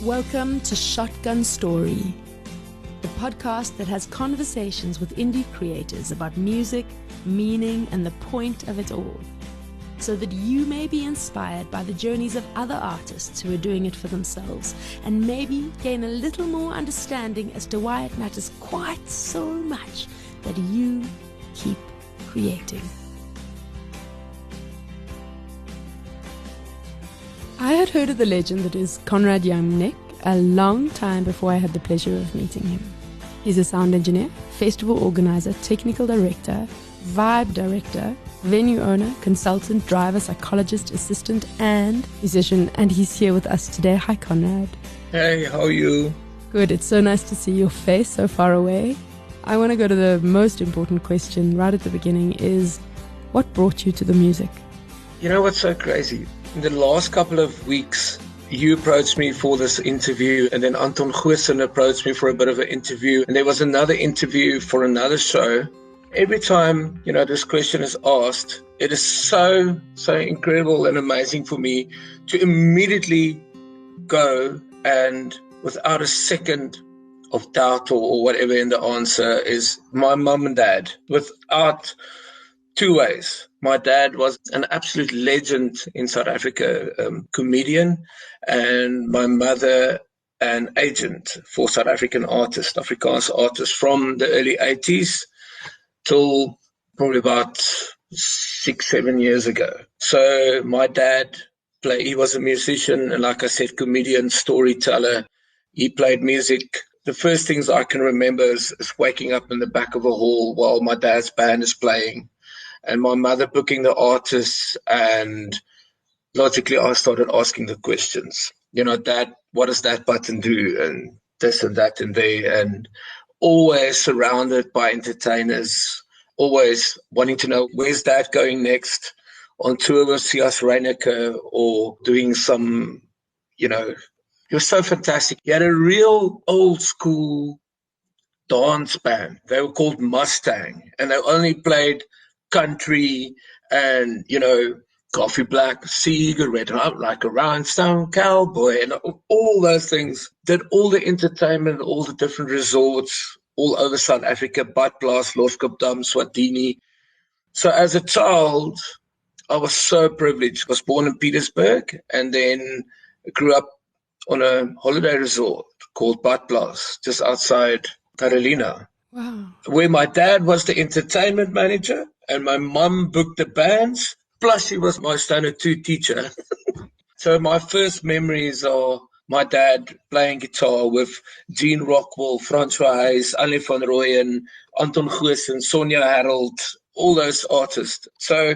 Welcome to Shotgun Story, the podcast that has conversations with indie creators about music, meaning, and the point of it all, so that you may be inspired by the journeys of other artists who are doing it for themselves, and maybe gain a little more understanding as to why it matters quite so much that you keep creating. I had heard of the legend that is Conrad Jamneck a long time before I had the pleasure of meeting him. He's a sound engineer, festival organizer, technical director, vibe director, venue owner, consultant, driver, psychologist, assistant, and musician, and he's here with us today. Hi, Conrad. Hey, how are you? Good. It's so nice to see your face so far away. I want to go to the most important question right at the beginning is, what brought you to the music? You know what's so crazy? In the last couple of weeks, you approached me for this interview, and then Anton Goosen approached me for a bit of an interview, and there was another interview for another show. Every time, this question is asked, it is so incredible and amazing for me to immediately go and without a second of doubt or whatever in the answer is my mum and dad, without two ways. My dad was an absolute legend in South Africa, comedian, and my mother an agent for South African artists, Afrikaans artists from the early 80s till probably about 6-7 years ago. So my dad he was a musician and, like I said, comedian, storyteller. He played music. The first things I can remember is waking up in the back of a hall while my dad's band is playing, and my mother booking the artists, and logically I started asking the questions. Dad, what does that button do? And this and that and there. And always surrounded by entertainers, always wanting to know, where's Dad going next? On tour with C.S. Reinecker or doing some, it was so fantastic. He had a real old school dance band. They were called Mustang, and they only played country and, Coffee Black, Cigarette, like a rhinestone cowboy, and all those things. Did all the entertainment, all the different resorts all over South Africa, Badplaas, Loskopdam, Swatini. So as a child, I was so privileged. I was born in Pietersburg and then grew up on a holiday resort called Badplaas, just outside Carolina. Wow. Where my dad was the entertainment manager and my mum booked the bands, plus she was my standard 2 teacher. So my first memories are my dad playing guitar with Gene Rockwell, Francois Hayes, Annie van Rooyen, Anton Goosen, Sonja Harold, all those artists. So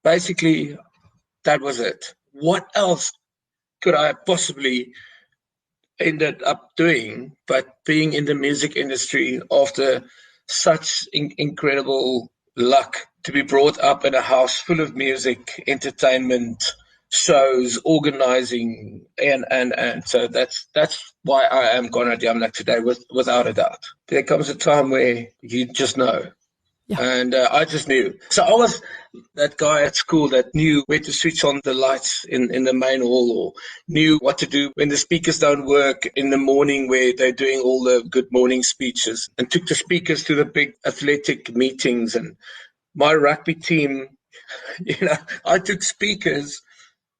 basically, that was it. What else could I possibly ended up doing but being in the music industry after such incredible luck to be brought up in a house full of music, entertainment, shows, organizing, and so that's why I am Conrad Jamneck today, without a doubt. There comes a time where you just know. Yeah. And I just knew. So I was that guy at school that knew where to switch on the lights in the main hall, or knew what to do when the speakers don't work in the morning where they're doing all the good morning speeches, and took the speakers to the big athletic meetings. And my rugby team, I took speakers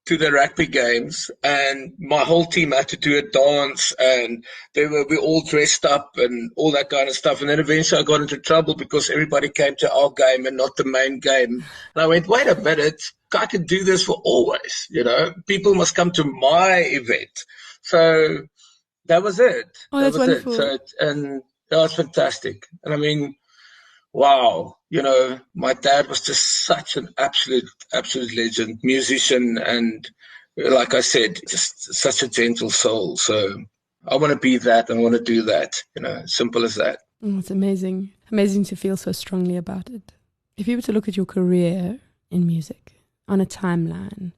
to the rugby games, and my whole team had to do a dance, and we all dressed up and all that kind of stuff. And then eventually I got into trouble because everybody came to our game and not the main game. And I went, wait a minute, I can do this for always, People must come to my event. So that was it. Oh, that's wonderful. So and that was fantastic. And I mean, wow, my dad was just such an absolute legend, musician, and like I said, just such a gentle soul. So I want to be that. I want to do that, simple as that. It's amazing. Amazing to feel so strongly about it. If you were to look at your career in music on a timeline,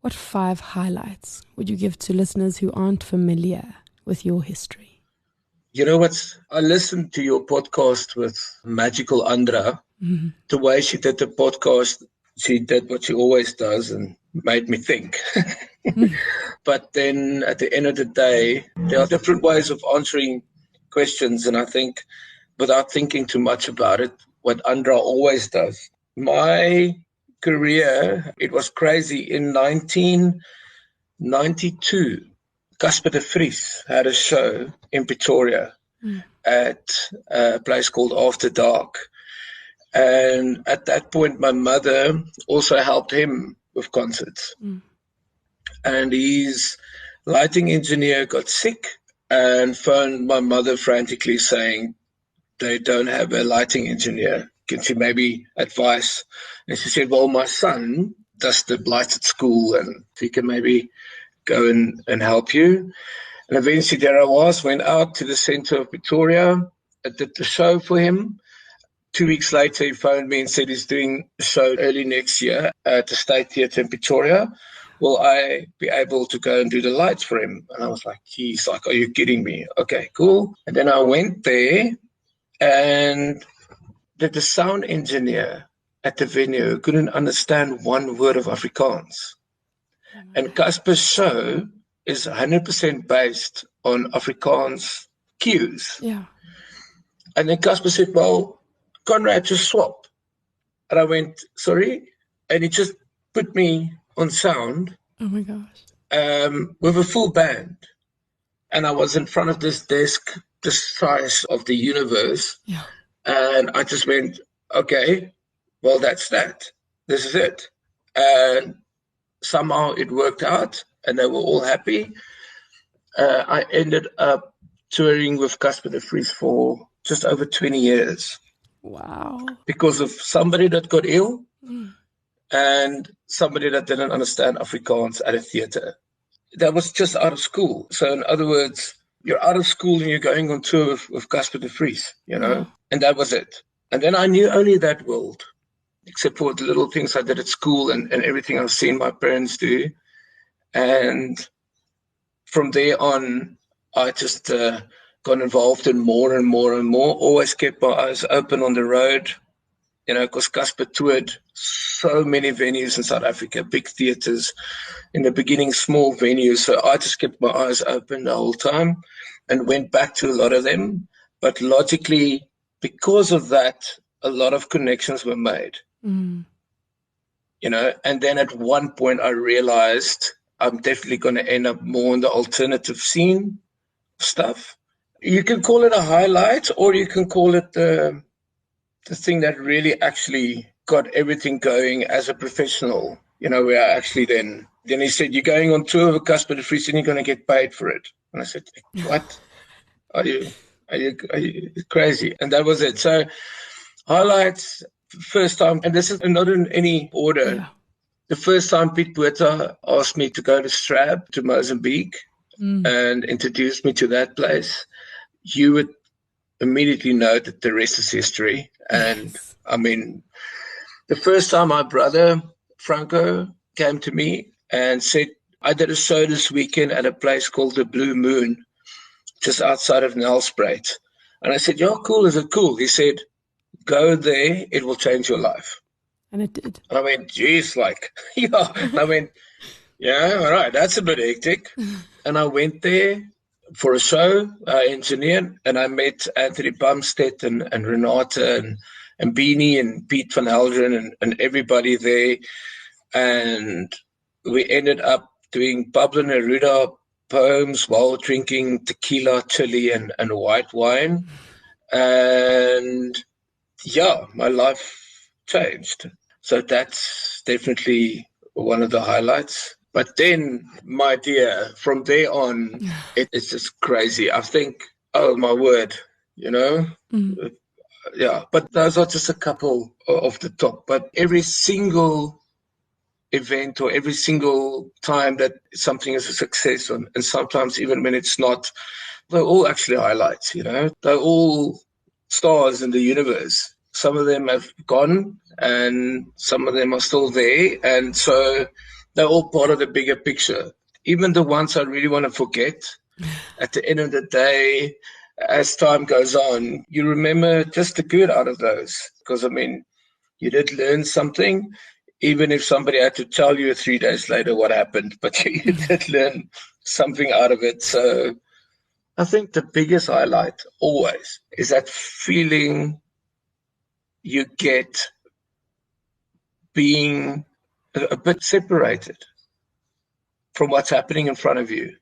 what 5 highlights would you give to listeners who aren't familiar with your history? You know what? I listened to your podcast with Magical Andra. Mm-hmm. The way she did the podcast, she did what she always does and made me think. But then at the end of the day, there are different ways of answering questions. And I think without thinking too much about it, what Andra always does. My career, it was crazy. In 1992, Casper de Vries had a show in Pretoria at a place called After Dark. And at that point, my mother also helped him with concerts. And his lighting engineer got sick and phoned my mother frantically saying they don't have a lighting engineer. Can she maybe advise? And she said, well, my son does the lights at school and he can maybe go and help you. And eventually there I went out to the center of Pretoria. I did the show for him. 2 weeks later, he phoned me and said he's doing a show early next year at the State Theatre in Pretoria. Will I be able to go and do the lights for him? And I was like, geez, like, are you kidding me? Okay, cool. And then I went there and the sound engineer at the venue couldn't understand one word of Afrikaans. And Casper's show is 100% based on Afrikaans cues. Yeah. And then Casper said, well, Conrad, just swap. And I went, sorry? And he just put me on sound. Oh my gosh. With a full band. And I was in front of this desk, the size of the universe. Yeah. And I just went, okay, well, that's that. This is it. And somehow it worked out and they were all happy. I ended up touring with Casper de Vries for just over 20 years. Wow. Because of somebody that got ill and somebody that didn't understand Afrikaans at a theatre. That was just out of school. So in other words, you're out of school and you're going on tour with Casper de Vries, you know, and that was it. And then I knew only that world, except for the little things I did at school and everything I've seen my parents do. And from there on, I just got involved in more and more and more, always kept my eyes open on the road, you know, because Casper toured so many venues in South Africa, big theatres, in the beginning, small venues. So I just kept my eyes open the whole time and went back to a lot of them. But logically, because of that, a lot of connections were made, you know, and then at one point I realized I'm definitely going to end up more in the alternative scene stuff. You can call it a highlight or you can call it the thing that really actually got everything going as a professional, you know, where I actually then he said, you're going on tour with Casper de Vries and you're going to get paid for it. And I said, what? Are you crazy? And that was it. So highlights, first time, and this is not in any order. Yeah. The first time Piet Botha asked me to go to Strab, to Mozambique, and introduced me to that place, you would immediately know that the rest is history. And I mean, the first time my brother, Franco, came to me and said, I did a show this weekend at a place called the Blue Moon, just outside of Nelspruit. And I said, yeah, cool. Is it cool? He said, go there. It will change your life. And it did. And I went, geez, like, yeah. And I went, yeah, all right, that's a bit hectic. And I went there for a show, engineered, and I met Anthony Bumstead and Renata and Beanie and Pete van Helderen and everybody there. And we ended up doing Pablo Neruda poems while drinking tequila, chili, and white wine. And yeah, my life changed. So that's definitely one of the highlights. But then, my dear, from there on, it's just crazy. I think, oh my word, you know? Yeah, but those are just a couple of the top. But every single event or every single time that something is a success, and sometimes even when it's not, they're all actually highlights, you know? They're all stars in the universe. Some of them have gone and some of them are still there. And so they're all part of the bigger picture. Even the ones I really want to forget, at the end of the day, as time goes on, you remember just the good out of those. Because, I mean, you did learn something. even if somebody had to tell you 3 days later what happened, but you did learn something out of it. So I think the biggest highlight always is that feeling you get being a bit separated from what's happening in front of you,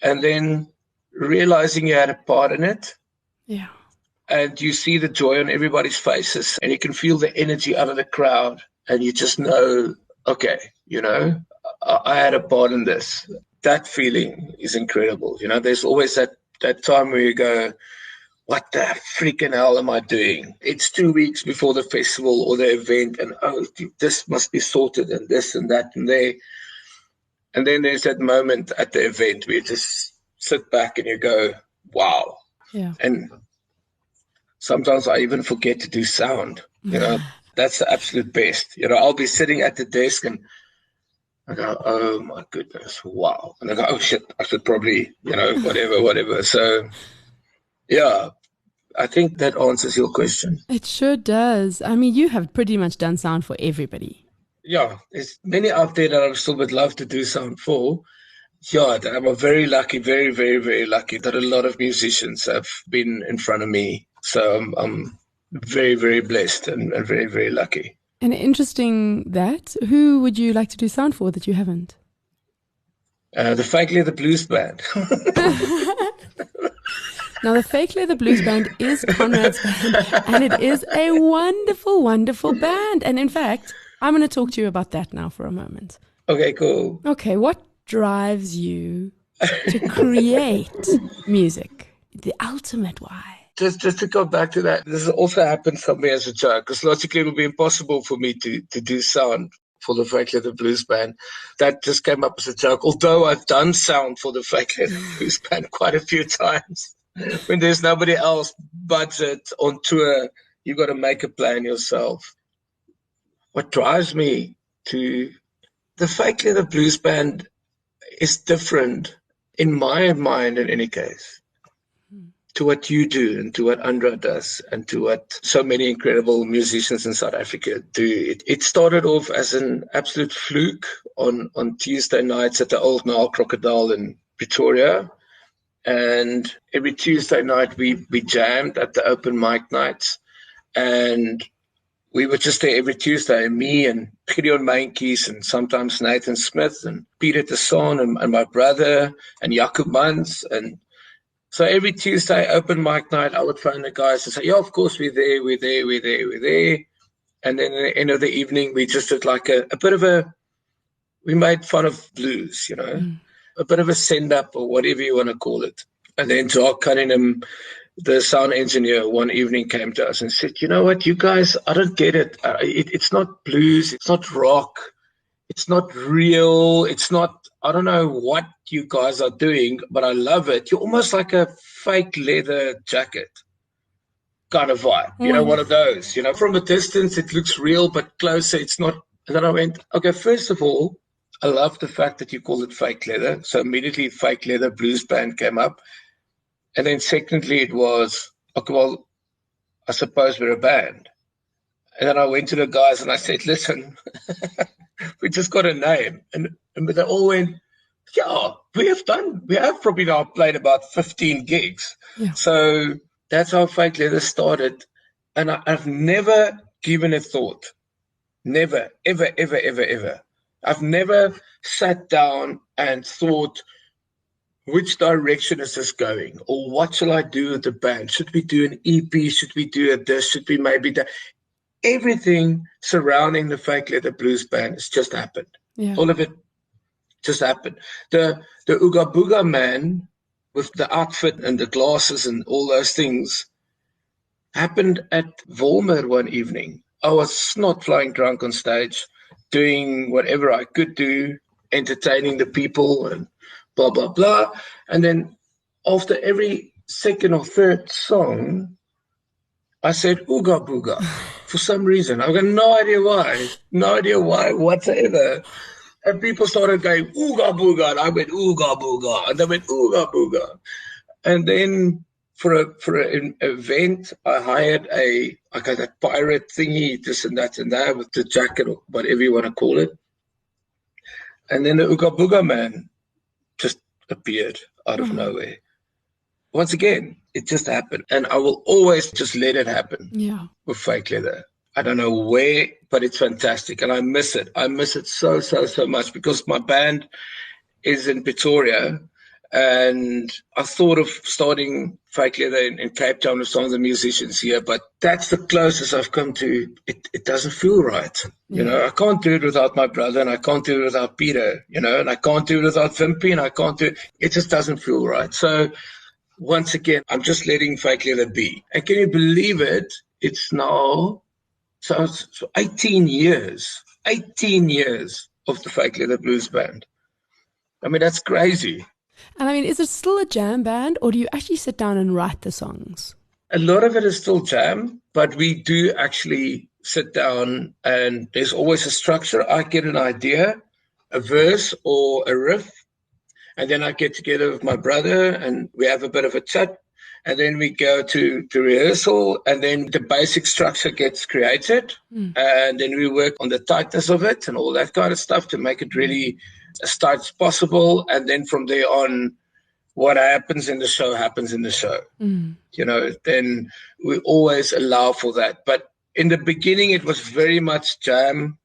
and then realizing you had a part in it. Yeah. And you see the joy on everybody's faces, and you can feel the energy out of the crowd, and you just know, okay, I had a part in this. That feeling is incredible. There's always that time where you go, what the freaking hell am I doing? It's 2 weeks before the festival or the event, and this must be sorted, and this and that and there. And then there's that moment at the event where you just sit back and you go, wow. Yeah. And sometimes I even forget to do sound. That's the absolute best. I'll be sitting at the desk and I go, oh my goodness, wow. And I go, oh shit, I should probably, whatever. So, yeah, I think that answers your question. It sure does. I mean, you have pretty much done sound for everybody. Yeah, there's many out there that I still would love to do sound for. Yeah, I'm very lucky, very, very, very lucky that a lot of musicians have been in front of me. So I'm very, very blessed and very, very lucky. And interesting that. Who would you like to do sound for that you haven't? The Fake Leather Blues Band. Now, the Fake Leather Blues Band is Conrad's band, and it is a wonderful, wonderful band. And in fact, I'm going to talk to you about that now for a moment. Okay, cool. Okay, what drives you to create music? The ultimate why. Just to go back to that, this also happened for me as a joke, because logically it would be impossible for me to do sound for the Fake Leather Blues Band. That just came up as a joke, although I've done sound for the Fake Leather Blues Band quite a few times. When there's nobody else budget on tour, you've got to make a plan yourself. What drives me to the Fake Leather Blues Band is different, in my mind in any case, to what you do and to what Andra does and to what so many incredible musicians in South Africa do. It started off as an absolute fluke on Tuesday nights at the Old Nile Crocodile in Pretoria. And every Tuesday night we jammed at the open mic nights. And we were just there every Tuesday, me and Gideon Mainkies and sometimes Nathan Smith and Peter Tesson and my brother and Jacob Mans. And so every Tuesday, open mic night, I would phone the guys and say, yeah, of course, we're there. And then at the end of the evening, we just did like a bit of we made fun of blues, a bit of a send-up or whatever you want to call it. And then Jock Cunningham, the sound engineer, one evening came to us and said, you know what, you guys, I don't get it. It's not blues. It's not rock. It's not real. It's not, I don't know what you guys are doing, but I love it. You're almost like a fake leather jacket kind of vibe, one of those. From a distance, it looks real, but closer, it's not. And then I went, okay, first of all, I love the fact that you call it fake leather. So immediately Fake Leather Blues Band came up. And then secondly, it was, okay, well, I suppose we're a band. And then I went to the guys and I said, listen, we just got a name. And they all went, yeah, we have probably now played about 15 gigs. Yeah. So that's how Fake Leather started. And I've never given a thought. Never, ever, ever, ever, ever. I've never sat down and thought, which direction is this going? Or what shall I do with the band? Should we do an EP? Should we do this? Should we maybe that? Everything surrounding the Fake Leather Blues Band has just happened. Yeah. All of it just happened. The Ooga Booga man with the outfit and the glasses and all those things happened at Volmer one evening. I was snot flying drunk on stage, doing whatever I could do, entertaining the people and blah, blah, blah. And then after every second or third song, I said, Ooga Booga, for some reason. I've got no idea why whatsoever. And people started going, Ooga Booga. And I went, Ooga Booga. And they went, Ooga Booga. And then for an event, I hired I got a pirate thingy, this and that with the jacket or whatever you want to call it. And then the Ooga Booga man just appeared out of nowhere. Once again, it just happened. And I will always just let it happen with Fake Leather. I don't know where, but it's fantastic. And I miss it. I miss it so much because my band is in Pretoria. And I thought of starting Fake Leather in Cape Town with some of the musicians here, but that's the closest I've come to. It doesn't feel right. You know, I can't do it without my brother, and I can't do it without Peter, you know, and I can't do it without Vimpy, and I can't do it. It just doesn't feel right. So once again, I'm just letting Fake Leather be. And can you believe it? It's now 18 years of the Fake Leather Blues Band. I mean, that's crazy. And I mean, is it still a jam band, or do you actually sit down and write the songs? A lot of it is still jam, but we do actually sit down and there's always a structure. I get an idea, a verse or a riff, and then I get together with my brother and we have a bit of a chat, and then we go to rehearsal, and then the basic structure gets created, and then we work on the tightness of it and all that kind of stuff to make it really as tight as possible. And then from there on, what happens in the show happens in the show. You know, then we always allow for that. But in the beginning, it was very much jam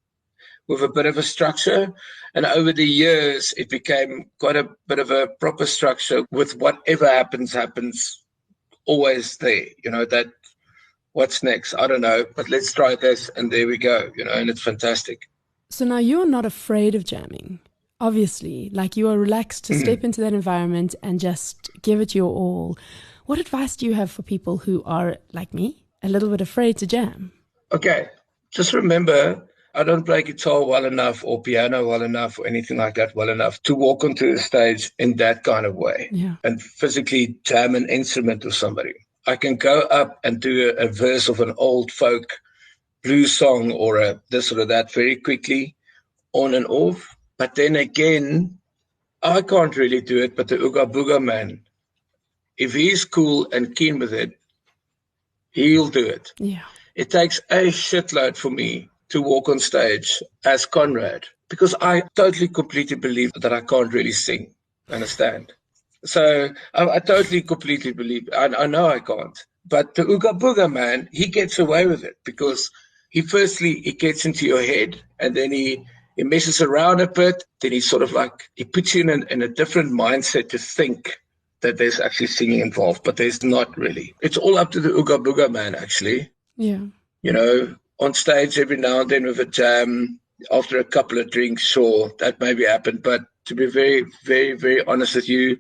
with a bit of a structure. And over the years, it became quite a bit of a proper structure with whatever happens always there. You know, that what's next? I don't know, but let's try this. And there we go, you know, and it's fantastic. So now you're not afraid of jamming. Obviously, like you are relaxed to step into that environment and just give it your all. What advice do you have for people who are, like me, a little bit afraid to jam? Okay, just remember, I don't play guitar well enough or piano well enough or anything like that well enough to walk onto a stage in that kind of way and physically jam an instrument with somebody. I can go up and do a verse of an old folk blues song or a this or that very quickly, on and off. But then again, I can't really do it, but the Ooga Booga man, if he's cool and keen with it, he'll do it. Yeah. It takes a shitload for me to walk on stage as Conrad, because I totally, completely believe that I can't really sing, understand? So I totally, completely believe, I know I can't. But the Ooga Booga man, he gets away with it because he gets into your head, and then he messes around a bit, then he sort of like, he puts you in a different mindset to think that there's actually singing involved, but there's not really. It's all up to the Ooga Booga man, actually. Yeah. You know, on stage every now and then with a jam, after a couple of drinks, sure, that maybe happened. But to be very, very, very honest with you,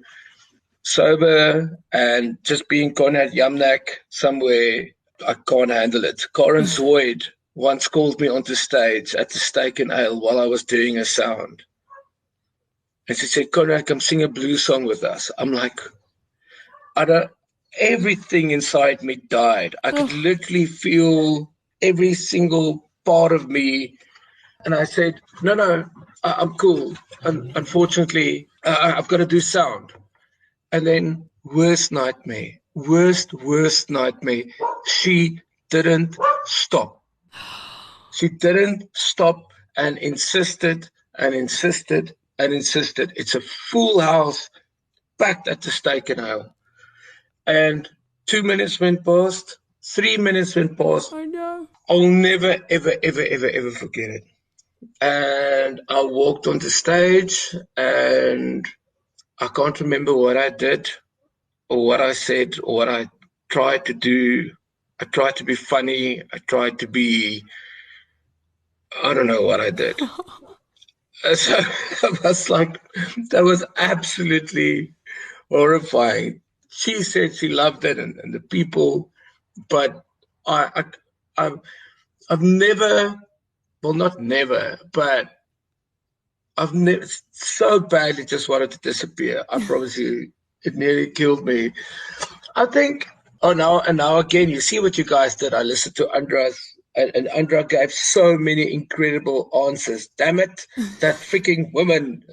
sober and just being Conrad Jamneck somewhere, I can't handle it. Karen Zoid once called me onto stage at the Steak and Ale while I was doing a sound. And she said, Conrad, come sing a blues song with us. I'm like, everything inside me died. I could literally feel every single part of me. And I said, no, I'm cool. Unfortunately, I've got to do sound. And then worst nightmare. She didn't stop. She didn't stop and insisted. It's a full house, packed at the Steak and Ale. And 2 minutes went past, 3 minutes went past. Oh no. I'll never, ever, ever, ever, ever forget it. And I walked on the stage and I can't remember what I did or what I said or what I tried to do. I tried to be funny. I don't know what I did. So I was like, that was absolutely horrifying. She said she loved it and the people, but I've never, well, not never, but I've never so badly just wanted to disappear. I promise you, it nearly killed me. I think, now again, you see what you guys did. I listened to Andra's, and Andra gave so many incredible answers. Damn it, that freaking woman.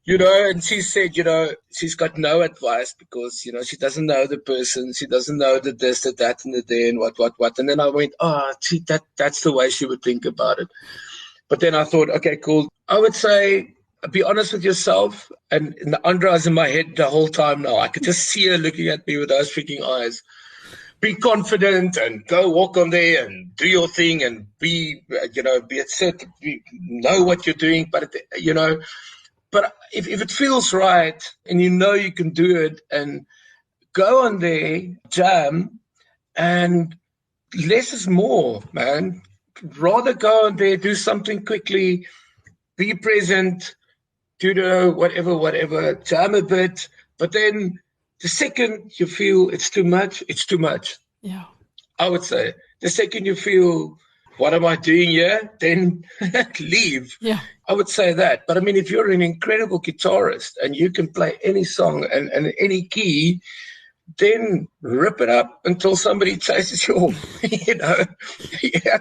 And she said, she's got no advice because, she doesn't know the person. She doesn't know the this, the that, and the there, and what. And then I went, see, that's the way she would think about it. But then I thought, okay, cool. I would say, be honest with yourself. And Andra's in my head the whole time now. I could just see her looking at me with those freaking eyes. Be confident and go walk on there and do your thing and be assertive, know what you're doing. But, but if it feels right and you can do it, and go on there, jam, and less is more, man. Rather go on there, do something quickly, be present, do the whatever, jam a bit. But then the second you feel it's too much, it's too much. Yeah. I would say the second you feel, what am I doing here? Then leave. Yeah. I would say that. But I mean, if you're an incredible guitarist and you can play any song and any key, then rip it up until somebody chases you off. Yeah.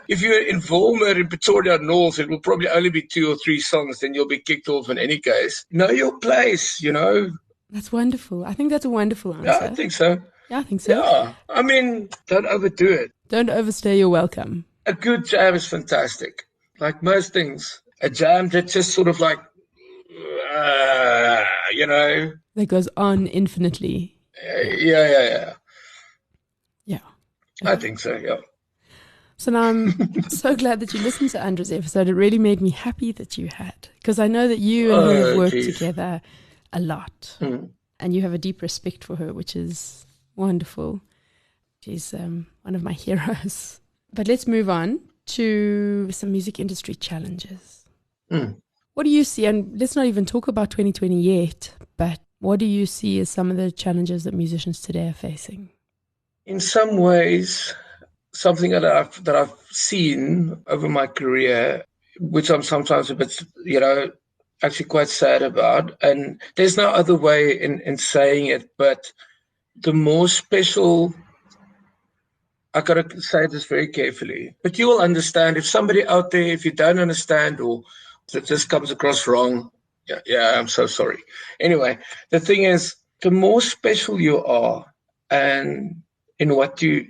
If you're in Volmer in Pretoria North, it will probably only be 2 or 3 songs, then you'll be kicked off in any case. Know your place, That's wonderful. I think that's a wonderful answer. Yeah, I think so. Yeah, I think so. Yeah. I mean, don't overdo it. Don't overstay your welcome. A good jam is fantastic. Like most things, a jam that just sort of like, that goes on infinitely. Yeah. Yeah. I think so, yeah. So now I'm so glad that you listened to Andrew's episode. It really made me happy that you had, because I know that you and her have worked together a lot, and you have a deep respect for her, which is wonderful. She's one of my heroes. But let's move on to some music industry challenges. What do you see? And let's not even talk about 2020 yet, but what do you see as some of the challenges that musicians today are facing? In some ways, something that I've seen over my career, which I'm sometimes a bit, actually quite sad about, and there's no other way in saying it, but the more special, I got to say this very carefully, but you will understand if somebody out there, if you don't understand or that this comes across wrong, yeah, I'm so sorry. Anyway, the thing is, the more special you are and in what you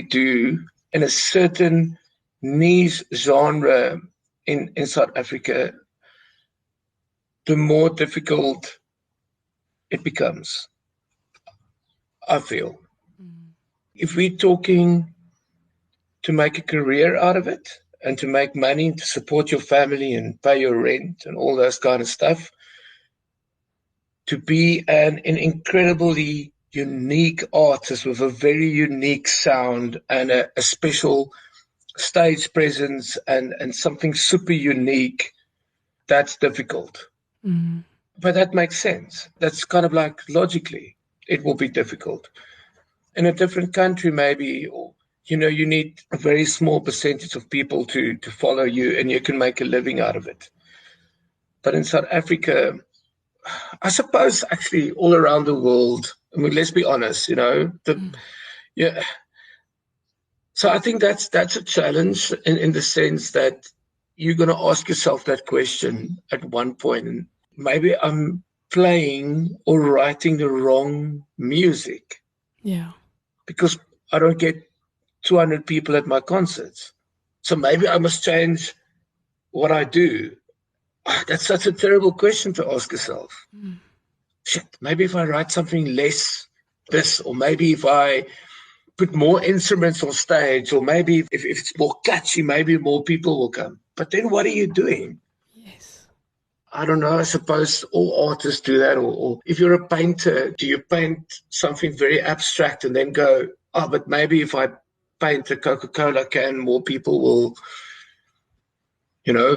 do in a certain niche genre in South Africa, the more difficult it becomes, I feel. If we're talking to make a career out of it and to make money to support your family and pay your rent and all those kind of stuff, to be an incredibly unique artist with a very unique sound and a special stage presence and something super unique, that's difficult. But that makes sense. That's kind of like logically, it will be difficult. In a different country, maybe, or, you need a very small percentage of people to follow you and you can make a living out of it. But in South Africa, I suppose actually all around the world, I mean, let's be honest, yeah. So I think that's a challenge in the sense that you're going to ask yourself that question at one point. And maybe I'm playing or writing the wrong music. Yeah. Because I don't get 200 people at my concerts. So maybe I must change what I do. That's such a terrible question to ask yourself. Shit, maybe if I write something less this, or maybe if I put more instruments on stage, or maybe if it's more catchy, maybe more people will come. But then what are you doing? Yes. I don't know. I suppose all artists do that. Or if you're a painter, do you paint something very abstract and then go, but maybe if I paint a Coca-Cola can, more people will,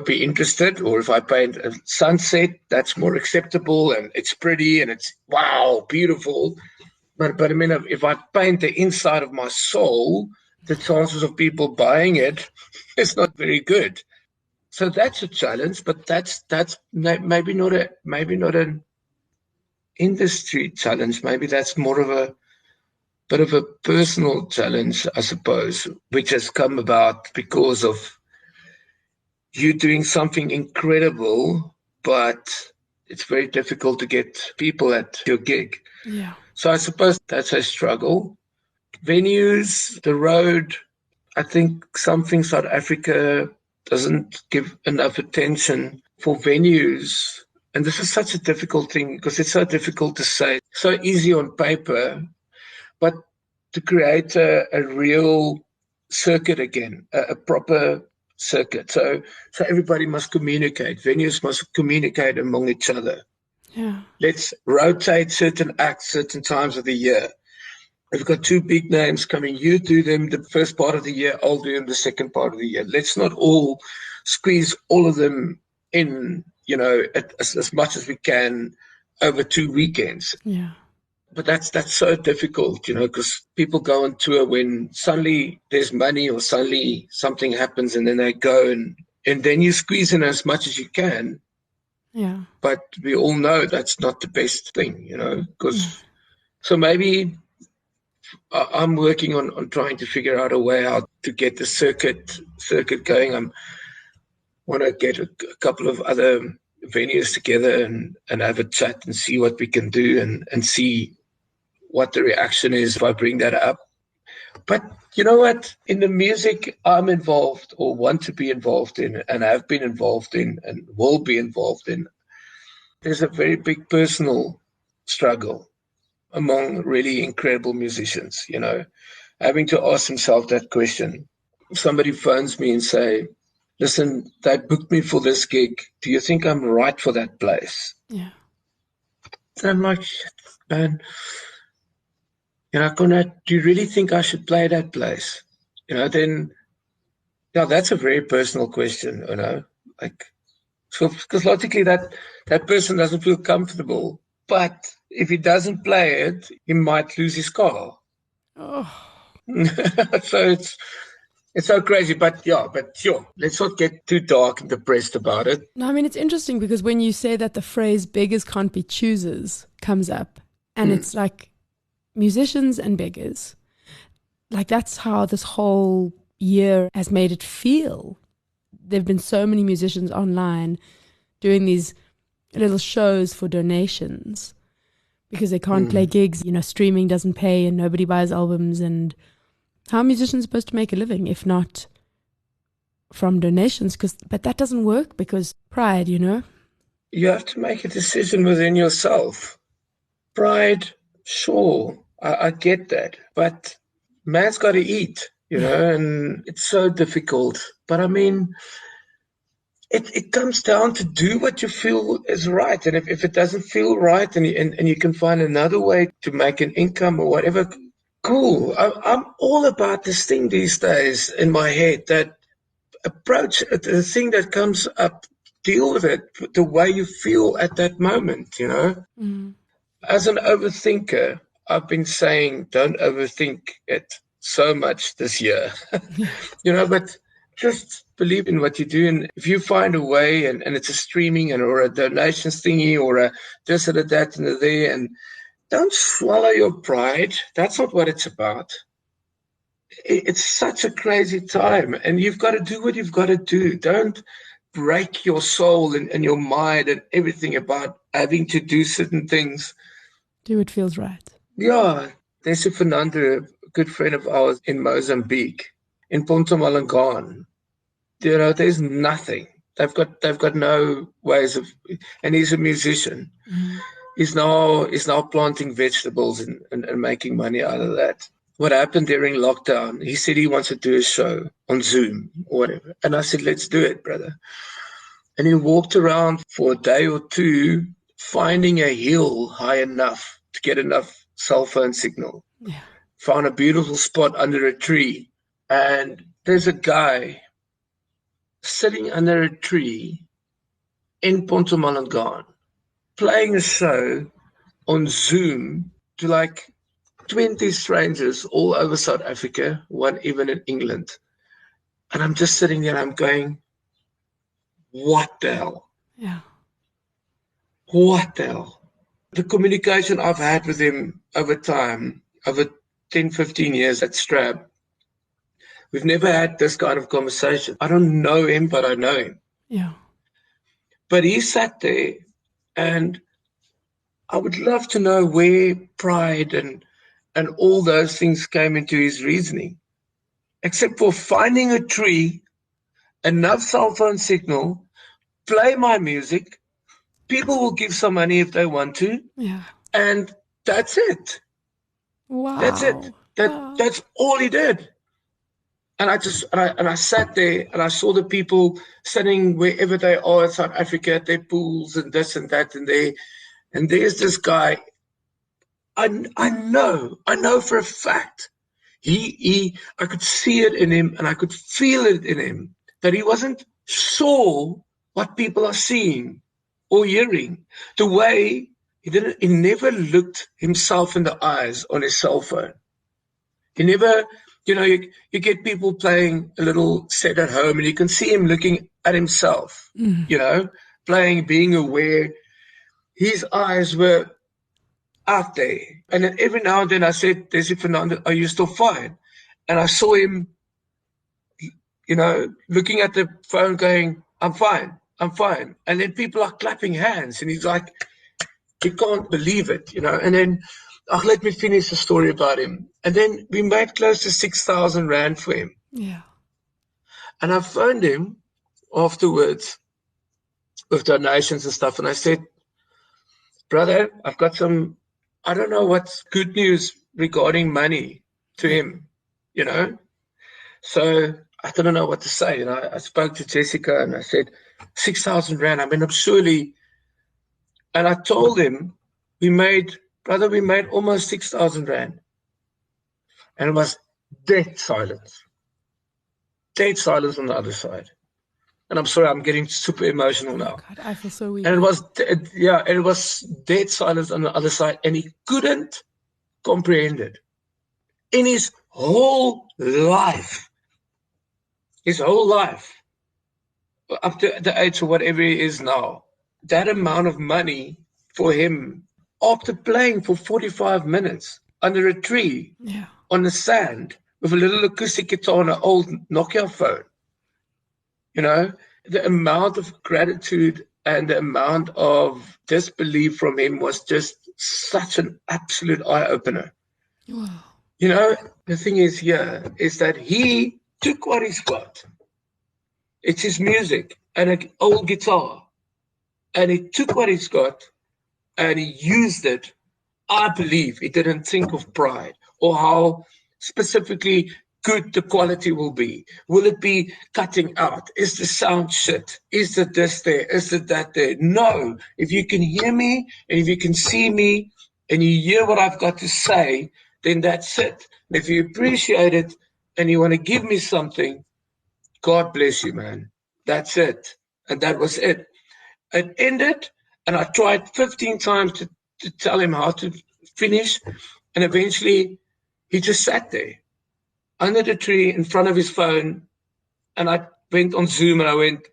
be interested. Or if I paint a sunset, that's more acceptable and it's pretty and it's, wow, beautiful. But I mean, if I paint the inside of my soul, the chances of people buying it is not very good. So that's a challenge, but that's maybe not an industry challenge. Maybe that's more of a bit of a personal challenge, I suppose, which has come about because of you doing something incredible, but it's very difficult to get people at your gig. Yeah. So I suppose that's a struggle. Venues, the road, I think something South Africa doesn't give enough attention for venues. And this is such a difficult thing because it's so difficult to say. So easy on paper, but to create a real circuit again, a proper circuit. So everybody must communicate. Venues must communicate among each other. Yeah. Let's rotate certain acts, certain times of the year. We've got two big names coming. You do them the first part of the year, I'll do them the second part of the year. Let's not all squeeze all of them in, as much as we can over 2 weekends. Yeah. But that's so difficult, because people go on tour when suddenly there's money or suddenly something happens and then they go and then you squeeze in as much as you can. Yeah. But we all know that's not the best thing, because so maybe I'm working on trying to figure out a way how to get the circuit going. I want to get a couple of other venues together and have a chat and see what we can do and see what the reaction is if I bring that up. But you know what? In the music I'm involved or want to be involved in and have been involved in and will be involved in, there's a very big personal struggle among really incredible musicians, having to ask himself that question. Somebody phones me and say, listen, they booked me for this gig. Do you think I'm right for that place? Yeah. And I'm like, shit, man. Conrad, do you really think I should play that place? Then, that's a very personal question, because logically that person doesn't feel comfortable. But if he doesn't play it, he might lose his car. Oh. So it's so crazy. But sure, let's not get too dark and depressed about it. No, I mean, it's interesting because when you say that, the phrase beggars can't be choosers comes up, and it's like musicians and beggars. Like, that's how this whole year has made it feel. There have been so many musicians online doing these little shows for donations because they can't play gigs. Streaming doesn't pay and nobody buys albums. And how are musicians supposed to make a living if not from donations? But that doesn't work because pride, You have to make a decision within yourself. Pride, sure, I get that. But man's got to eat, and it's so difficult. But I mean, it comes down to do what you feel is right. And if it doesn't feel right and you can find another way to make an income or whatever, cool. I'm all about this thing these days in my head, that approach the thing that comes up, deal with it the way you feel at that moment, As an overthinker, I've been saying don't overthink it so much this year, but just believe in what you do. And if you find a way and it's a streaming or a donations thingy or a this and a that and a there, and don't swallow your pride. That's not what it's about. It's such a crazy time and you've got to do what you've got to do. Don't break your soul and your mind and everything about having to do certain things. Do what feels right. Yeah. There's a Fernando, a good friend of ours in Mozambique, in Ponta Malangan. There's nothing. They've got no ways of, and he's a musician. He's now planting vegetables and making money out of that. What happened during lockdown, he said he wants to do a show on Zoom or whatever. And I said, let's do it, brother. And he walked around for a day or two, finding a hill high enough to get enough cell phone signal. Yeah. Found a beautiful spot under a tree. And there's a guy sitting under a tree in Ponta Malangan, playing a show on Zoom to like 20 strangers all over South Africa, one even in England. And I'm just sitting there and I'm going, what the hell? Yeah. What the hell? The communication I've had with him over time, over 10, 15 years at Strab, we've never had this kind of conversation. I don't know him, but I know him. Yeah. But he sat there And I would love to know where pride and all those things came into his reasoning, except for finding a tree, enough cell phone signal, play my music. People will give some money if they want to. Yeah. And that's it. Wow. That's it. That's all he did. And I sat there and I saw the people sitting wherever they are in South Africa at their pools and this and that and there. And there's this guy. I know for a fact. I could see it in him and I could feel it in him that he wasn't sure what people are seeing or hearing. The way he never looked himself in the eyes on his cell phone. He never, you get people playing a little set at home and you can see him looking at himself, playing, being aware. His eyes were out there. And then every now and then I said, Desi Fernando, are you still fine? And I saw him, looking at the phone going, I'm fine. And then people are clapping hands and he's like, he can't believe it, And then, let me finish the story about him. And then we made close to 6,000 Rand for him. Yeah. And I phoned him afterwards with donations and stuff. And I said, brother, I've got some, I don't know what's good news regarding money to him, So I didn't know what to say. And I spoke to Jessica and I said, 6,000 Rand. I mean, I'm surely. And I told him, we made almost 6,000 Rand. And it was dead silence. Dead silence on the other side. And I'm sorry, I'm getting super emotional now. God, I feel so weak. And it was dead silence on the other side. And he couldn't comprehend it. In his whole life, up to the age of whatever he is now, that amount of money for him, after playing for 45 minutes under a tree on the sand with a little acoustic guitar and an old Nokia phone, the amount of gratitude and the amount of disbelief from him was just such an absolute eye-opener. Wow. The thing is that he took what he's got. It's his music and an old guitar. And he took what he's got and he used it. I believe he didn't think of pride or how specifically good the quality will be. Will it be cutting out? Is the sound shit? Is the this there? Is the that there? No. If you can hear me and if you can see me and you hear what I've got to say, then that's it. And if you appreciate it and you want to give me something, God bless you, man. That's it. And that was it. It ended, and I tried 15 times to tell him how to finish, and eventually he just sat there under the tree in front of his phone, and I went on Zoom and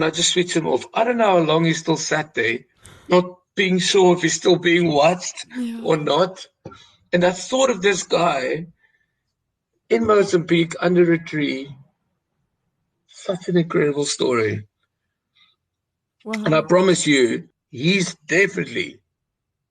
I just switched him off. I don't know how long he still sat there, not being sure if he's still being watched or not. And I thought of this guy in Mozambique under a tree. Such an incredible story. Wow. And I promise you, he's definitely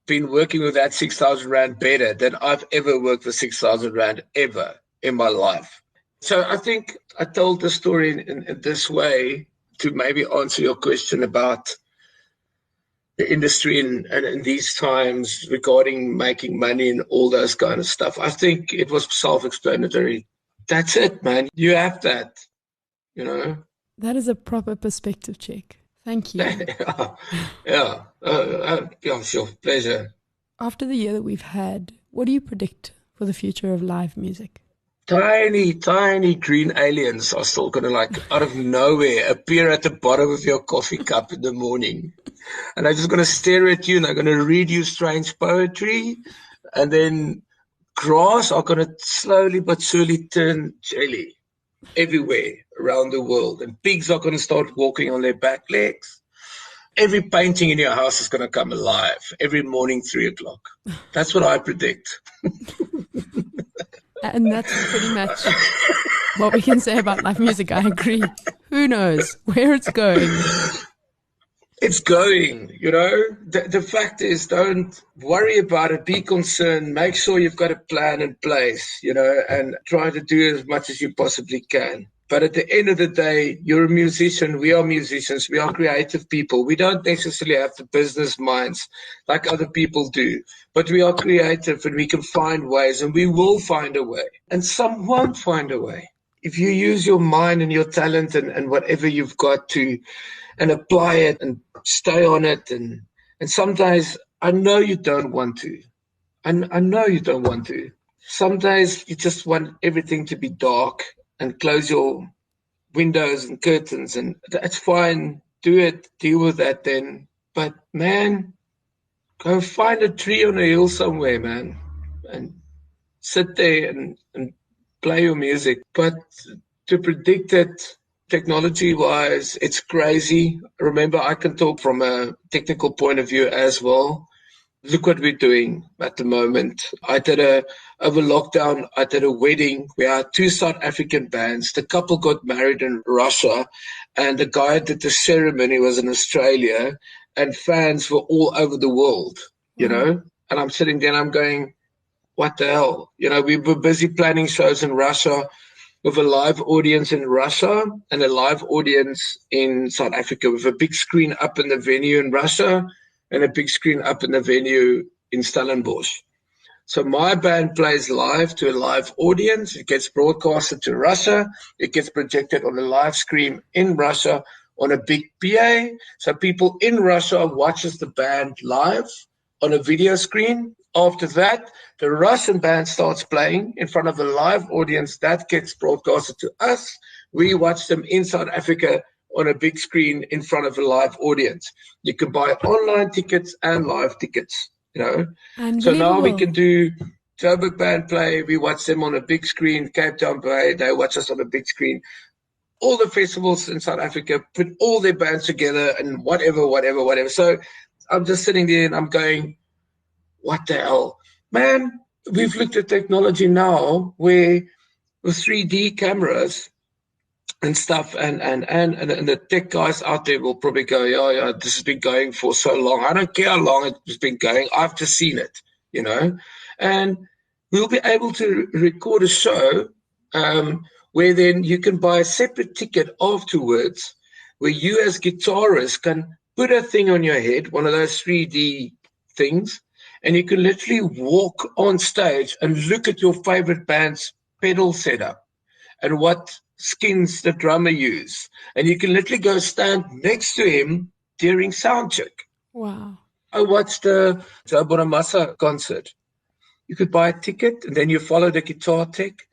been working with that 6,000 Rand better than I've ever worked for 6,000 Rand ever in my life. So I think I told the story in this way to maybe answer your question about the industry and in these times regarding making money and all those kind of stuff. I think it was self-explanatory. That's it, man. You have that, That is a proper perspective check. Thank you. Sure. Pleasure. After the year that we've had, what do you predict for the future of live music? Tiny green aliens are still going to, out of nowhere, appear at the bottom of your coffee cup in the morning. And they're just going to stare at you and they're going to read you strange poetry. And then grass are going to slowly but surely turn jelly everywhere around the world. And pigs are going to start walking on their back legs. Every painting in your house is going to come alive every morning, 3:00. That's what I predict. And that's pretty much what we can say about live music. I agree. Who knows where it's going? It's going, the fact is, don't worry about it. Be concerned. Make sure you've got a plan in place, and try to do as much as you possibly can. But at the end of the day, you're a musician. We are musicians. We are creative people. We don't necessarily have the business minds like other people do, but we are creative and we can find ways, and we will find a way. And some won't find a way. If you use your mind and your talent and whatever you've got to, and apply it and stay on it. And some days I know you don't want to. I know you don't want to. Some days you just want everything to be dark and close your windows and curtains, and that's fine. Do it, deal with that then. But man, go find a tree on a hill somewhere, man, and sit there and play your music. But to predict it technology-wise, it's crazy. Remember, I can talk from a technical point of view as well. Look what we're doing at the moment. Over lockdown, I did a wedding. We had 2 South African bands. The couple got married in Russia, and the guy that did the ceremony was in Australia, and fans were all over the world, And I'm sitting there and I'm going, what the hell? We were busy planning shows in Russia with a live audience in Russia and a live audience in South Africa, with a big screen up in the venue in Russia and a big screen up in the venue in Stellenbosch. So my band plays live to a live audience. It gets broadcasted to Russia. It gets projected on a live screen in Russia on a big PA. So people in Russia watches the band live on a video screen. After that, the Russian band starts playing in front of a live audience. That gets broadcasted to us. We watch them in South Africa on a big screen in front of a live audience. You can buy online tickets and live tickets, So now we can do Joburg band play. We watch them on a big screen. Cape Town play. They watch us on a big screen. All the festivals in South Africa put all their bands together and whatever. So I'm just sitting there and I'm going, what the hell? Man, we've looked at technology now where with 3D cameras and stuff, and the tech guys out there will probably go, yeah, this has been going for so long. I don't care how long it's been going. I've just seen it, And we'll be able to record a show where then you can buy a separate ticket afterwards, where you as guitarist can put a thing on your head, one of those 3D things, and you can literally walk on stage and look at your favorite band's pedal setup and what skins the drummer use. And you can literally go stand next to him during sound check. Wow. I watched the Joe Bonamassa concert. You could buy a ticket and then you follow the guitar tech.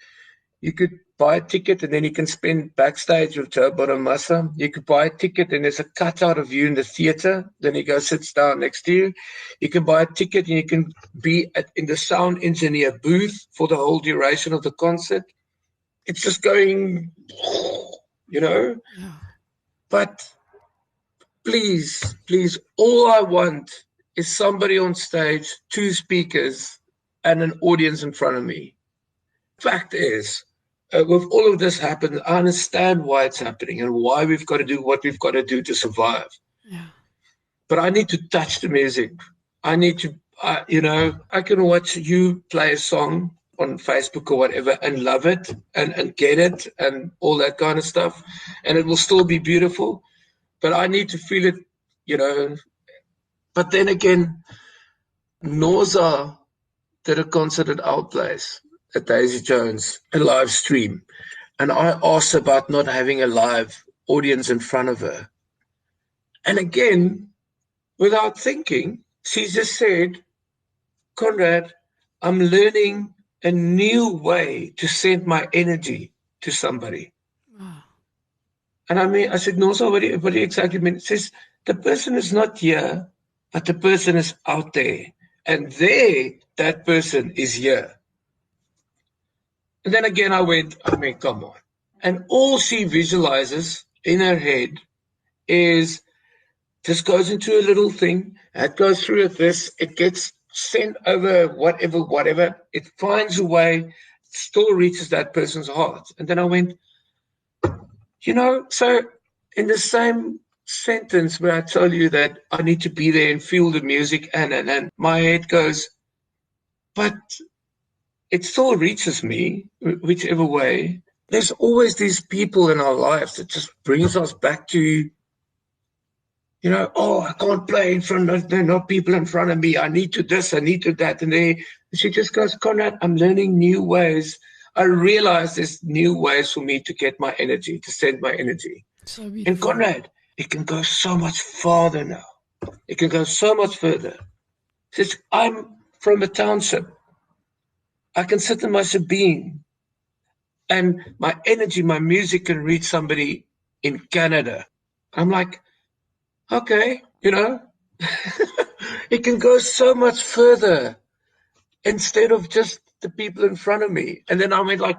You could buy a ticket and then you can spend backstage with Joe Bonamassa. You could buy a ticket and there's a cutout of you in the theater. Then he goes, sits down next to you. You can buy a ticket and you can be in the sound engineer booth for the whole duration of the concert. It's just going, Yeah. But please, all I want is somebody on stage, 2 speakers, and an audience in front of me. Fact is, with all of this happening, I understand why it's happening and why we've got to do what we've got to do to survive. Yeah. But I need to touch the music. I need to, I can watch you play a song on Facebook or whatever and love it and get it and all that kind of stuff. And it will still be beautiful. But I need to feel it, But then again, Norza did a concert at our place, at Daisy Jones, a live stream. And I asked about not having a live audience in front of her. And again, without thinking, she just said, Conrad, I'm learning a new way to send my energy to somebody. Wow. And I said, Norza, what do you exactly mean? It says, the person is not here, but the person is out there. And that person is here. And then again, come on. And all she visualizes in her head is just goes into a little thing, it goes through this, it gets sent over whatever, it finds a way, still reaches that person's heart. And then I went, so in the same sentence where I tell you that I need to be there and feel the music, and my head goes, but it still reaches me, whichever way. There's always these people in our lives that just brings us back to, I can't play in front of, there are no people in front of me. I need to this, I need to that. And she just goes, Conrad, I'm learning new ways. I realize there's new ways for me to get my energy, to send my energy. So beautiful. And Conrad, it can go so much farther now. It can go so much further. Says, I'm from a township. I can sit in my Sabine and my energy, my music can reach somebody in Canada. I'm like, okay, it can go so much further instead of just the people in front of me. And then I went like,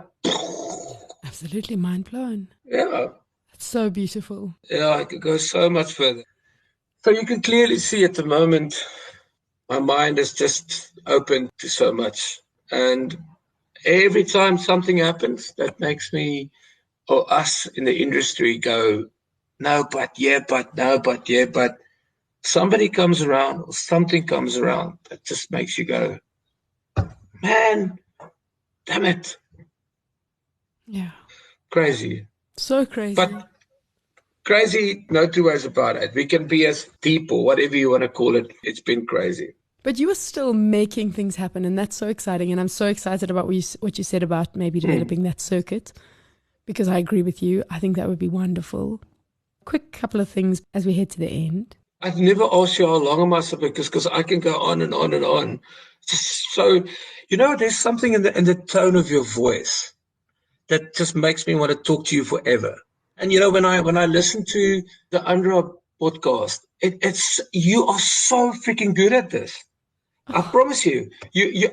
absolutely mind blown. Yeah. It's so beautiful. Yeah, it could go so much further. So you can clearly see at the moment, my mind is just open to so much. And every time something happens that makes me or us in the industry go, no, but yeah, but no, but yeah, but somebody comes around or something comes around that just makes you go, man, damn it. Yeah. Crazy. So crazy. But crazy, no two ways about it. We can be as deep or whatever you want to call it. It's been crazy. But you are still making things happen, and that's so exciting. And I'm so excited about what you said about maybe developing that circuit, because I agree with you. I think that would be wonderful. Quick couple of things as we head to the end. I've never asked you how long am I supposed, because I can go on and on and on. Just so, there's something in the tone of your voice that just makes me want to talk to you forever. And when I listen to the Under podcast, it's you are so freaking good at this. I promise you.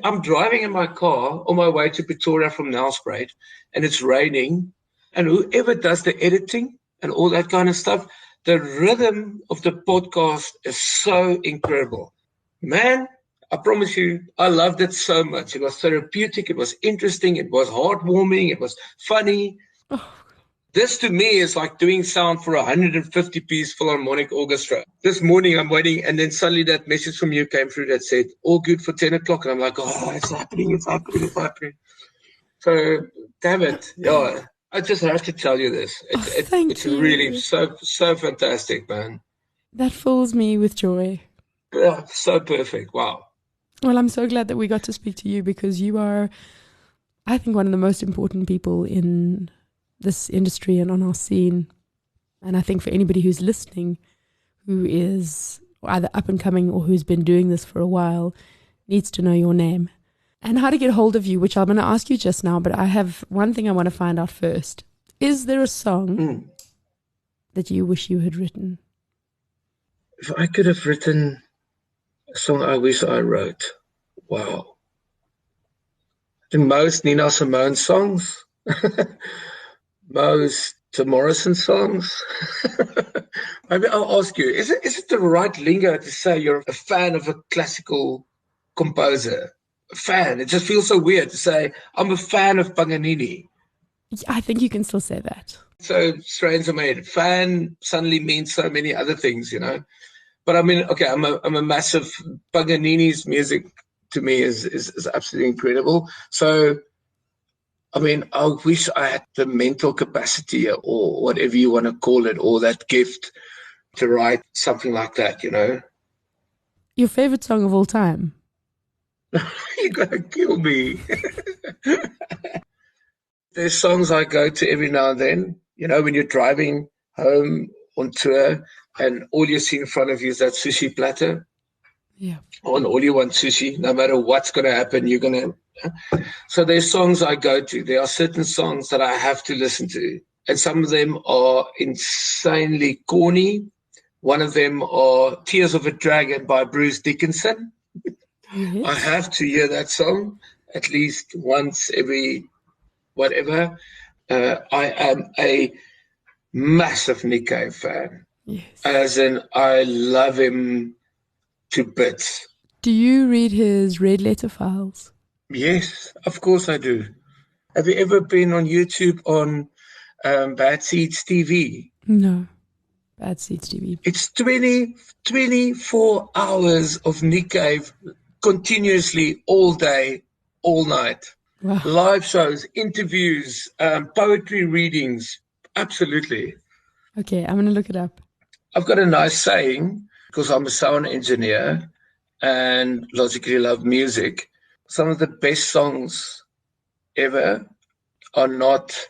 I'm driving in my car on my way to Pretoria from Nelspruit, and it's raining. And whoever does the editing and all that kind of stuff, the rhythm of the podcast is so incredible. Man, I promise you, I loved it so much. It was therapeutic. It was interesting. It was heartwarming. It was funny. This to me is like doing sound for a 150-piece Philharmonic orchestra. This morning I'm waiting, and then suddenly that message from you came through that said, all good for 10 o'clock. And I'm like, oh, it's happening. So, damn it. Yeah, I just have to tell you this. It's really so fantastic, man. That fills me with joy. Yeah, so perfect. Wow. Well, I'm so glad that we got to speak to you, because you are, I think, one of the most important people in this industry and on our scene. And I think for anybody who's listening, who is either up and coming or who's been doing this for a while, needs to know your name and how to get hold of you, which I'm going to ask you just now. But I have one thing I want to find out first. Is there a song that you wish you had written? If I could have written a song I wish I wrote, wow. The most Nina Simone songs. Most Tim Morrison songs. Maybe I'll ask you, is it the right lingo to say you're a fan of a classical composer? A fan. It just feels so weird to say, I'm a fan of Paganini. I think you can still say that. So strange to me. Fan suddenly means so many other things, But I mean, okay, I'm a massive Paganini's music to me is absolutely incredible. So I mean, I wish I had the mental capacity or whatever you want to call it, or that gift to write something like that, Your favorite song of all time? You're going to kill me. There's songs I go to every now and then, when you're driving home on tour and all you see in front of you is that sushi platter. Yeah. And all you want sushi, no matter what's going to happen, you're going to. So there's songs I go to. There are certain songs that I have to listen to. And some of them are insanely corny. One of them are Tears of a Dragon by Bruce Dickinson. Yes. I have to hear that song at least once every whatever. I am a massive Nick Cave fan. Yes. As in, I love him to bits. Do you read his red letter files? Yes, of course I do. Have you ever been on YouTube on Bad Seeds TV? No. Bad Seeds TV. It's 24 hours of Nick Cave continuously all day, all night. Wow. Live shows, interviews, poetry readings. Absolutely. Okay, I'm going to look it up. I've got a nice saying, because I'm a sound engineer and logically love music. Some of the best songs ever are not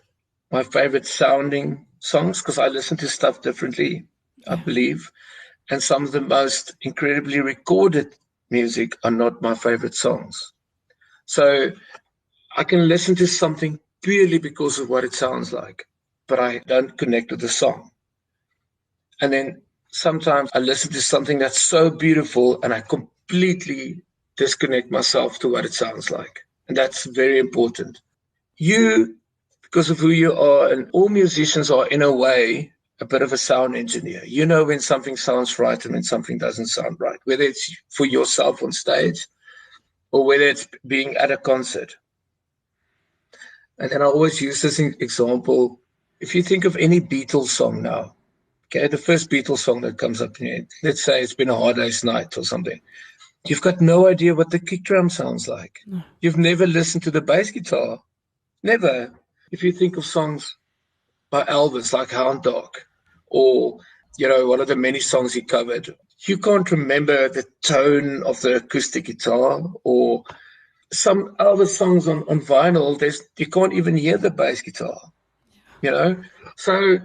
my favorite sounding songs, because I listen to stuff differently, I believe. And some of the most incredibly recorded music are not my favorite songs. So I can listen to something purely because of what it sounds like, but I don't connect with the song. And then sometimes I listen to something that's so beautiful and I completely disconnect myself to what it sounds like. And that's very important. You, because of who you are, and all musicians are in a way a bit of a sound engineer. You know when something sounds right and when something doesn't sound right, whether it's for yourself on stage or whether it's being at a concert. And then I always use this example. If you think of any Beatles song now, okay, the first Beatles song that comes up in your head, let's say It's Been a Hard Day's Night or something. You've got no idea what the kick drum sounds like. No. You've never listened to the bass guitar. Never. If you think of songs by Elvis like Hound Dog or, one of the many songs he covered, you can't remember the tone of the acoustic guitar. Or some Elvis songs on vinyl, you can't even hear the bass guitar, So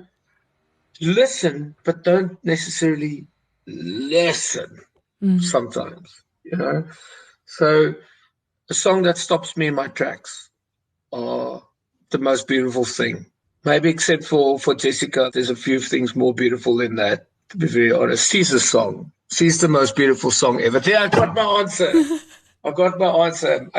listen, but don't necessarily listen sometimes, So a song that stops me in my tracks are the most beautiful thing. Maybe except for Jessica, there's a few things more beautiful than that, to be very honest. She's a song. She's the most beautiful song ever. Yeah, I got my answer. I got my answer.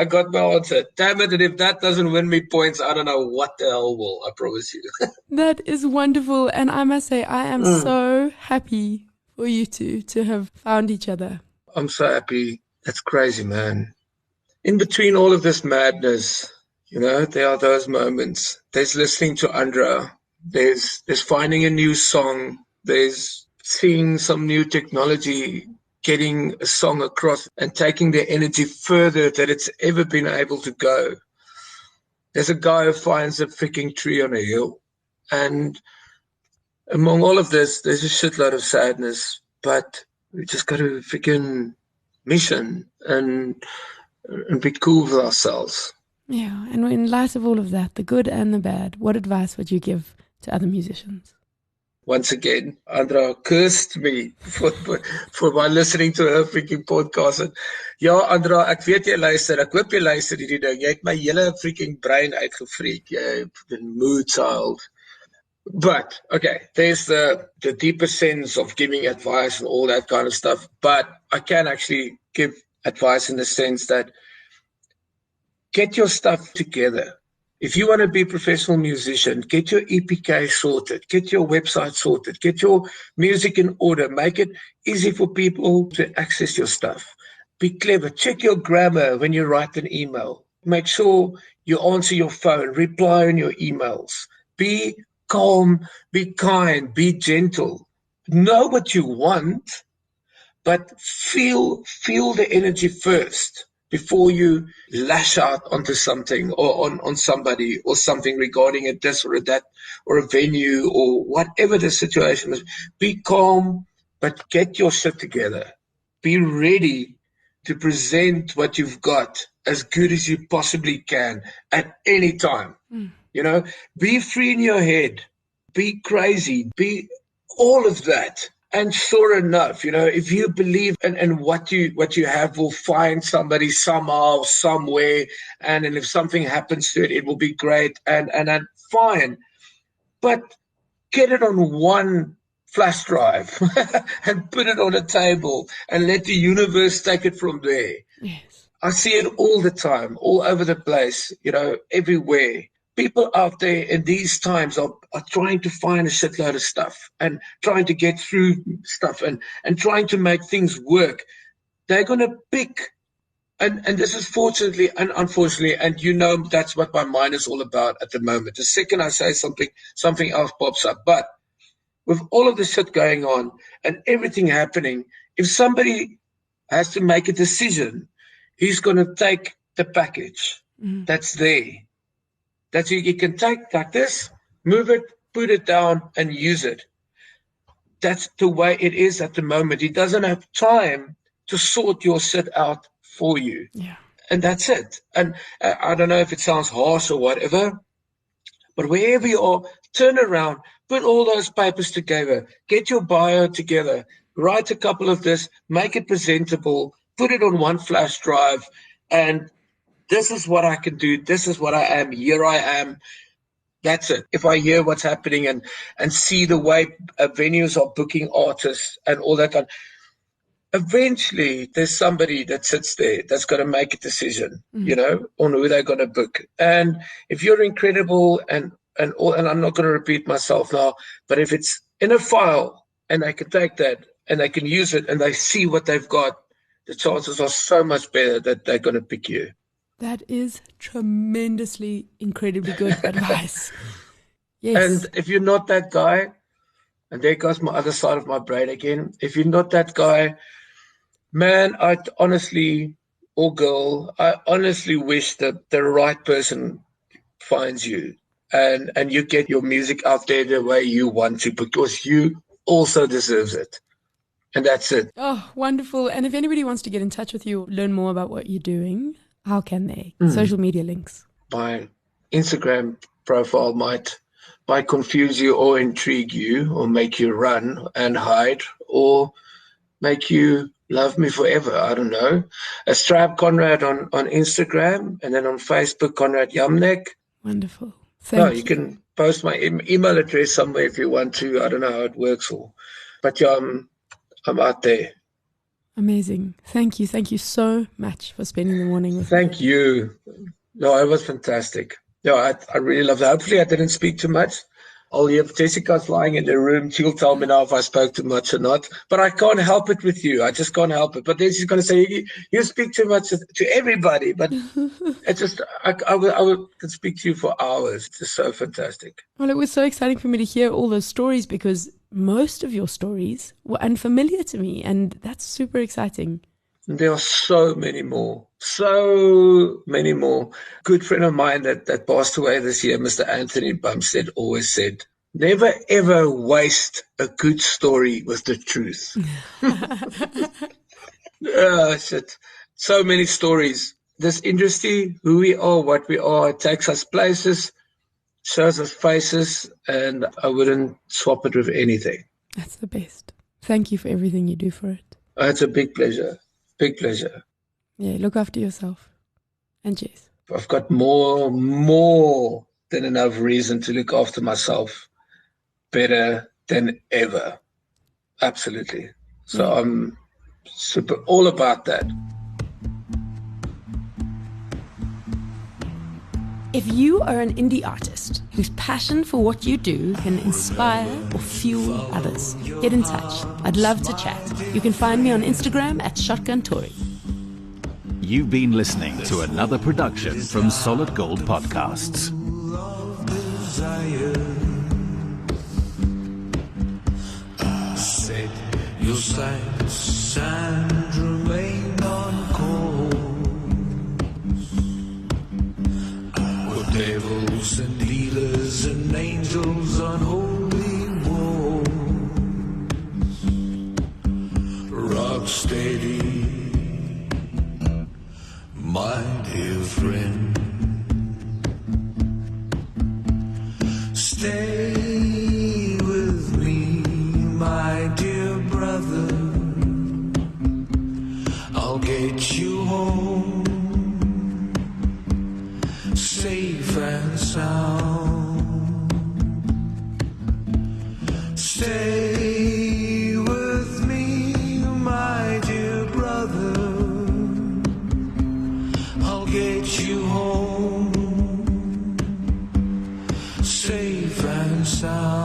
Damn it, and if that doesn't win me points, I don't know what the hell will, I promise you. That is wonderful. And I must say, I am so happy for you two to have found each other. I'm so happy. That's crazy, man. In between all of this madness, there are those moments. There's listening to Andra. There's finding a new song. There's seeing some new technology, getting a song across and taking the energy further that it's ever been able to go. There's a guy who finds a freaking tree on a hill. And among all of this, there's a shitload of sadness. But we just got to freaking mission and be cool with ourselves. Yeah, and in light of all of that, the good and the bad, what advice would you give to other musicians? Once again, Andra cursed me for my listening to her freaking podcast. And, Andra, ek weet jy luister, ek hoop jy luister hierdie ding. Jy het my hele freaking brein uitgefreak. Jy mood child. But, okay, there's the deeper sense of giving advice and all that kind of stuff. But I can actually give advice in the sense that get your stuff together. If you want to be a professional musician, get your EPK sorted, get your website sorted, get your music in order, make it easy for people to access your stuff. Be clever. Check your grammar when you write an email. Make sure you answer your phone, reply on your emails. Be calm, be kind, be gentle. Know what you want, but feel the energy first before you lash out onto something or on somebody or something regarding a this or a that or a venue or whatever the situation is. Be calm, but get your shit together. Be ready to present what you've got as good as you possibly can at any time. Be free in your head. Be crazy. Be all of that. And sure enough, if you believe in what you have will find somebody somehow, somewhere, and if something happens to it, it will be great and fine. But get it on one flash drive and put it on a table and let the universe take it from there. Yes. I see it all the time, all over the place, everywhere. People out there in these times are trying to find a shitload of stuff and trying to get through stuff and trying to make things work. They're going to pick, and this is fortunately and unfortunately, and that's what my mind is all about at the moment. The second I say something else pops up. But with all of the shit going on and everything happening, if somebody has to make a decision, he's going to take the package that's there. That you can take like this, move it, put it down, and use it. That's the way it is at the moment. He doesn't have time to sort your shit out for you. Yeah. And that's it. And I don't know if it sounds harsh or whatever, but wherever you are, turn around, put all those papers together, get your bio together, write a couple of this, make it presentable, put it on one flash drive, and this is what I can do. This is what I am. Here I am. That's it. If I hear what's happening and see the way venues are booking artists and all that kind, eventually there's somebody that sits there that's going to make a decision, on who they're going to book. And if you're incredible and I'm not going to repeat myself now, but if it's in a file and they can take that and they can use it and they see what they've got, the chances are so much better that they're going to pick you. That is tremendously, incredibly good advice. Yes. And if you're not that guy, and there goes my other side of my brain again, if you're not that guy, man, I honestly wish that the right person finds you and you get your music out there the way you want to, because you also deserves it. And that's it. Oh, wonderful. And if anybody wants to get in touch with you, learn more about what you're doing, how can they? Social media links. My Instagram profile might confuse you or intrigue you or make you run and hide or make you love me forever. I don't know. Strab Conrad on Instagram, and then on Facebook, Conrad Jamneck. Wonderful. Thank you. You can post my email address somewhere if you want to. I don't know how it works, but yeah, I'm out there. Amazing. Thank you. Thank you so much for spending the morning with me. Thank you. No, it was fantastic. Yeah, I really loved it. Hopefully I didn't speak too much. I'll hear Jessica's lying in the room. She'll tell me now if I spoke too much or not. But I can't help it with you. I just can't help it. But then she's going to say, you speak too much to everybody. But it's just, I could speak to you for hours. It's just so fantastic. Well, it was so exciting for me to hear all those stories, because most of your stories were unfamiliar to me. And that's super exciting. There are so many more. So many more. Good friend of mine that passed away this year, Mr. Anthony Bumstead, always said, never ever waste a good story with the truth. Shit. So many stories. This industry, who we are, what we are, it takes us places, shows us faces, and I wouldn't swap it with anything. That's the best. Thank you for everything you do for it. It's a big pleasure. Big pleasure. Yeah, look after yourself. And Jess. I've got more than enough reason to look after myself better than ever. Absolutely. So I'm super all about that. If you are an indie artist whose passion for what you do can inspire or fuel others, get in touch. I'd love to chat. You can find me on Instagram at ShotgunTory. You've been listening to another production from Solid Gold Podcasts. Set your sights and remain on course. Devils and healers and angels on holy walls. Rock steady, my dear friend. Stay with me, my dear brother. I'll get you home safe and sound. Stay with me, my dear brother. I'll get you home safe and sound.